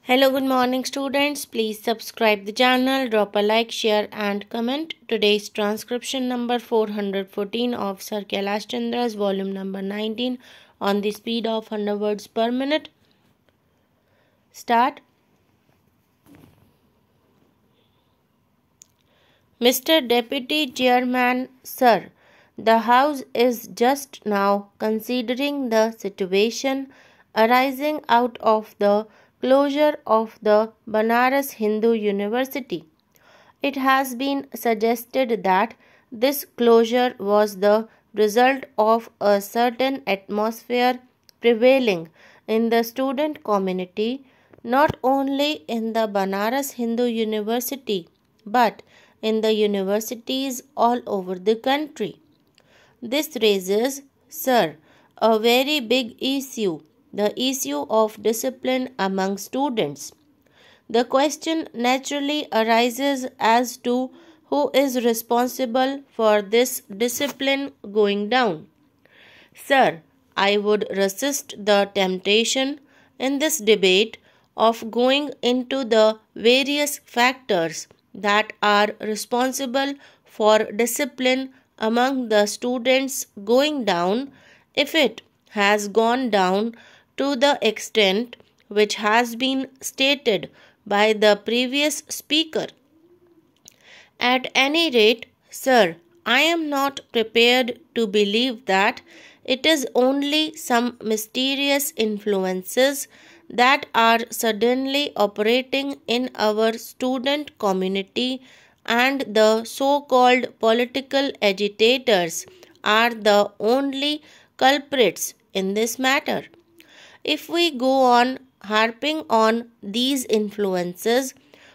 Hello, good morning students. Please subscribe the channel, drop a like, share and comment. Today's transcription number 414 of Sir Kailash Chandra's volume number 19 on the speed of 100 words per minute. Start. Mr. Deputy Chairman, Sir, the House is just now considering the situation arising out of the closure of the Banaras Hindu University. It has been suggested that this closure was the result of a certain atmosphere prevailing in the student community, not only in the Banaras Hindu University, but in the universities all over the country. This raises, sir, a very big issue, the issue of discipline among students. The question naturally arises as to who is responsible for this discipline going down. Sir, I would resist the temptation in this debate of going into the various factors that are responsible for discipline among the students going down if it has gone down to the extent which has been stated by the previous speaker. At any rate, sir, I am not prepared to believe that it is only some mysterious influences that are suddenly operating in our student community and the so-called political agitators are the only culprits in this matter. If we go on harping on these influences,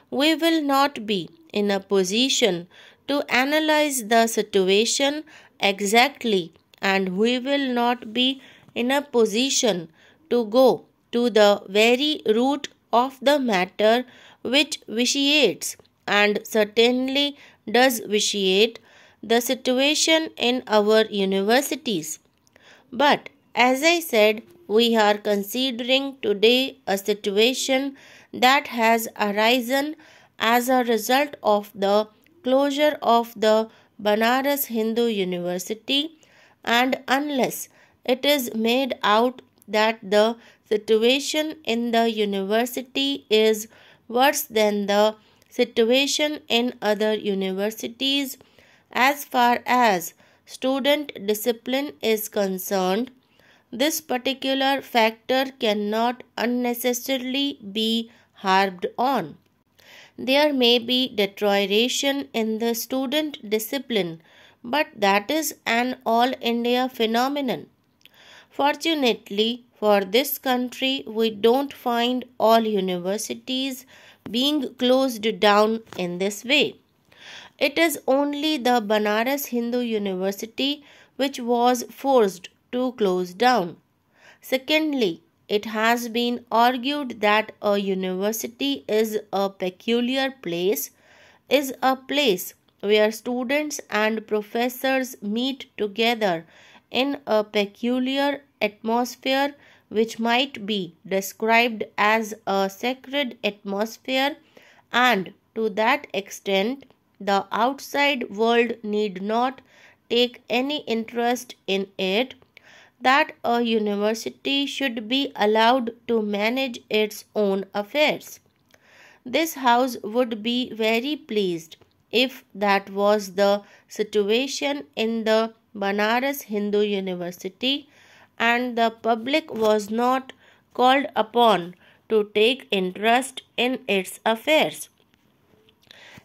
we will not be in a position to analyze the situation exactly, and we will not be in a position to go to the very root of the matter which vitiates and certainly does vitiate the situation in our universities. But as I said, we are considering today a situation that has arisen as a result of the closure of the Banaras Hindu University, and unless it is made out that the situation in the university is worse than the situation in other universities as far as student discipline is concerned, this particular factor cannot unnecessarily be harped on. There may be deterioration in the student discipline, but that is an all India phenomenon. Fortunately for this country, we don't find all universities being closed down in this way. It is only the Banaras Hindu University which was forced to close down. Secondly, it has been argued that a university is a peculiar place, is a place where students and professors meet together in a peculiar atmosphere which might be described as a sacred atmosphere, and to that extent the outside world need not take any interest in it, that a university should be allowed to manage its own affairs. This house would be very pleased if that was the situation in the Banaras Hindu University and the public was not called upon to take interest in its affairs.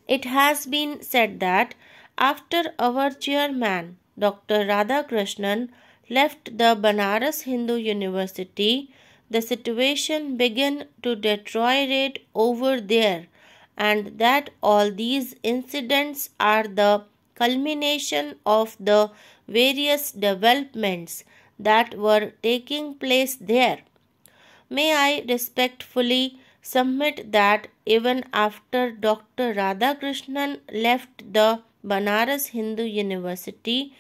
It has been said that after our chairman Dr. Radhakrishnan left the Banaras Hindu University, the situation began to deteriorate over there, and that all these incidents are the culmination of the various developments that were taking place there. May I respectfully submit that even after Dr. Radhakrishnan left the Banaras Hindu University,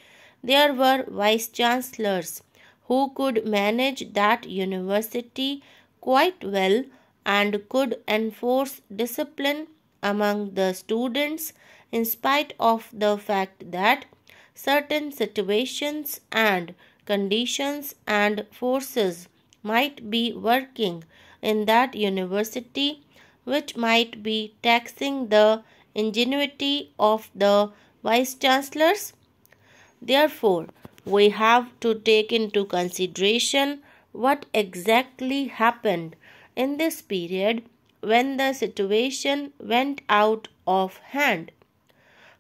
there were vice chancellors who could manage that university quite well and could enforce discipline among the students in spite of the fact that certain situations and conditions and forces might be working in that university which might be taxing the ingenuity of the vice chancellors. Therefore, we have to take into consideration what exactly happened in this period when the situation went out of hand.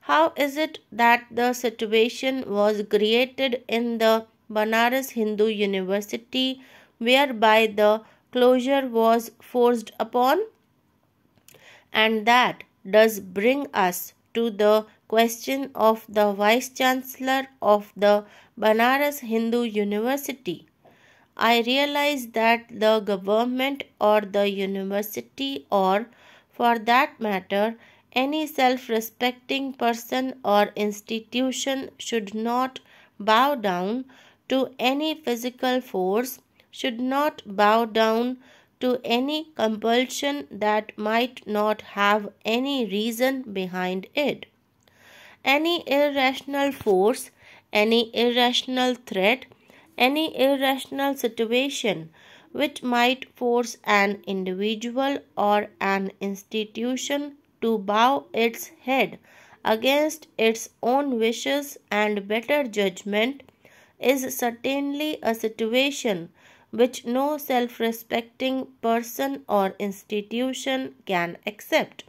How is it that the situation was created in the Banaras Hindu University whereby the closure was forced upon? And that does bring us to the question of the Vice Chancellor of the Banaras Hindu University. I realize that the government or the university, or for that matter, any self-respecting person or institution, should not bow down to any physical force, should not bow down to any compulsion that might not have any reason behind it. Any irrational force, any irrational threat, any irrational situation which might force an individual or an institution to bow its head against its own wishes and better judgment is certainly a situation which no self-respecting person or institution can accept.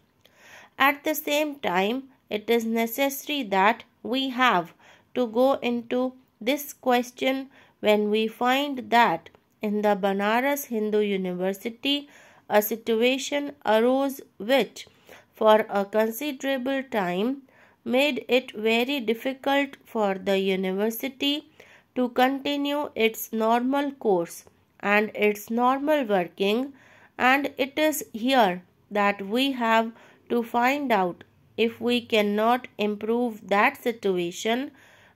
At the same time, it is necessary that we have to go into this question when we find that in the Banaras Hindu University a situation arose which for a considerable time made it very difficult for the university to continue its normal course and its normal working, and it is here that we have to find out if we cannot improve that situation,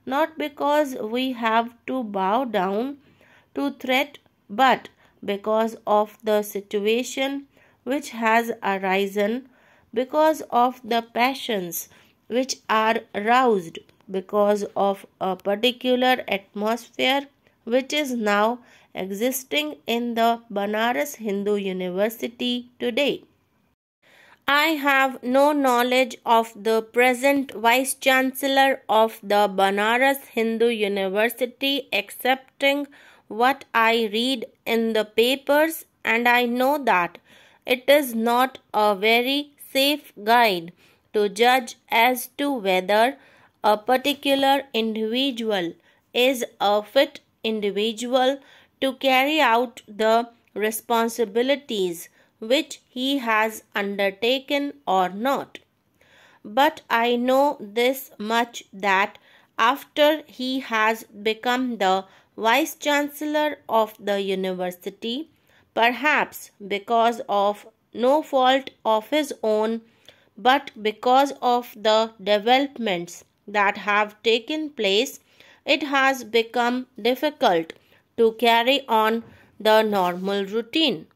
not because we have to bow down to threat, but because of the situation which has arisen, because of the passions which are roused, because of a particular atmosphere which is now existing in the Banaras Hindu University today. I have no knowledge of the present Vice Chancellor of the Banaras Hindu University excepting what I read in the papers, and I know that it is not a very safe guide to judge as to whether a particular individual is a fit individual to carry out the responsibilities which he has undertaken or not. But I know this much, that after he has become the Vice Chancellor of the university, perhaps because of no fault of his own, but because of the developments that have taken place, it has become difficult to carry on the normal routine.